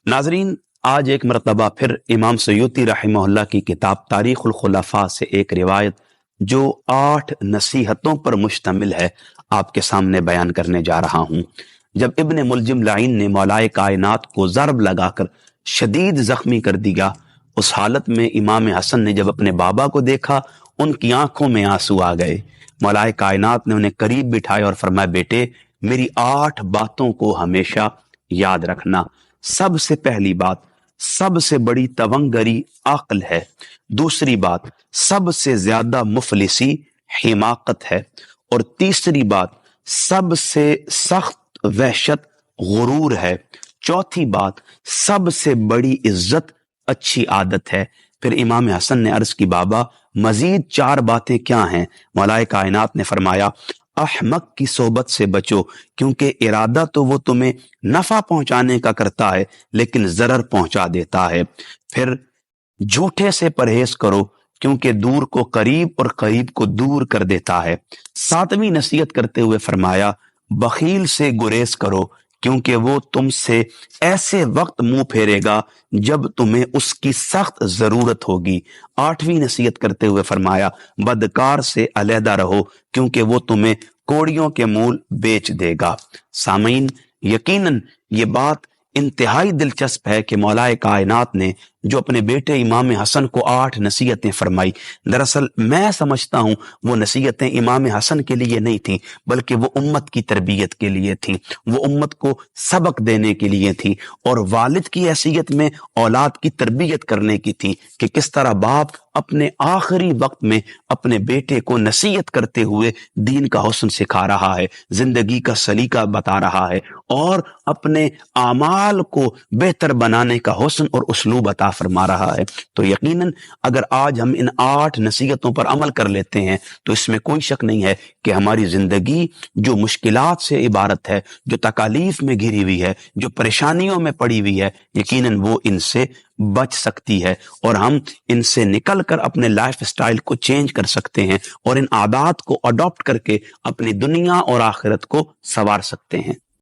ناظرین، آج ایک مرتبہ پھر امام سیوطی رحمہ اللہ کی کتاب تاریخ الخلفاء سے ایک روایت جو 8 نصیحتوں پر مشتمل ہے آپ کے سامنے بیان کرنے جا رہا ہوں۔ جب ابن ملجم لعین نے مولائے کائنات کو ضرب لگا کر شدید زخمی کر دیا، اس حالت میں امام حسن نے جب اپنے بابا کو دیکھا، ان کی آنکھوں میں آنسو آ گئے۔ مولائے کائنات نے انہیں قریب بٹھایا اور فرمایا، بیٹے میری 8 باتوں کو ہمیشہ یاد رکھنا۔ سب سے پہلی بات، سب سے بڑی تونگری عقل ہے۔ دوسری بات، سب سے زیادہ مفلسی حماقت ہے۔ اور تیسری بات، سب سے سخت وحشت غرور ہے۔ چوتھی بات، سب سے بڑی عزت اچھی عادت ہے۔ پھر امام حسن نے عرض کی، بابا مزید 4 باتیں کیا ہیں؟ مولائے کائنات نے فرمایا، احمق کی صحبت سے بچو، کیونکہ ارادہ تو وہ تمہیں نفع پہنچانے کا کرتا ہے لیکن ضرر پہنچا دیتا ہے۔ پھر جھوٹے سے پرہیز کرو، کیونکہ دور کو قریب اور قریب کو دور کر دیتا ہے۔ 7ویں نصیحت کرتے ہوئے فرمایا، بخیل سے گریز کرو، کیونکہ وہ تم سے ایسے وقت منہ پھیرے گا جب تمہیں اس کی سخت ضرورت ہوگی۔ 8ویں نصیحت کرتے ہوئے فرمایا، بدکار سے علیحدہ رہو، کیونکہ وہ تمہیں کوڑیوں کے مول بیچ دے گا۔ سامعین، یقیناً یہ بات انتہائی دلچسپ ہے کہ مولائے کائنات نے جو اپنے بیٹے امام حسن کو 8 نصیحتیں فرمائی، دراصل میں سمجھتا ہوں وہ نصیحتیں امام حسن کے لیے نہیں تھیں، بلکہ وہ امت کی تربیت کے لیے تھیں، وہ امت کو سبق دینے کے لیے تھیں، اور والد کی حیثیت میں اولاد کی تربیت کرنے کی تھی کہ کس طرح باپ اپنے آخری وقت میں اپنے بیٹے کو نصیحت کرتے ہوئے دین کا حسن سکھا رہا ہے، زندگی کا سلیقہ بتا رہا ہے، اور اپنے اعمال کو بہتر بنانے کا حسن اور اسلوب عطا فرما رہا ہے۔ تو یقیناً اگر آج ہم ان 8 نصیحتوں پر عمل کر لیتے ہیں تو اس میں کوئی شک نہیں ہے کہ ہماری زندگی جو مشکلات سے عبارت ہے، جو تکالیف میں گھری ہوئی ہے، جو پریشانیوں میں پڑی ہوئی ہے، یقیناً وہ ان سے بچ سکتی ہے، اور ہم ان سے نکل کر اپنے لائف سٹائل کو چینج کر سکتے ہیں، اور ان عادات کو اڈاپٹ کر کے اپنی دنیا اور آخرت کو سنوار سکتے ہیں۔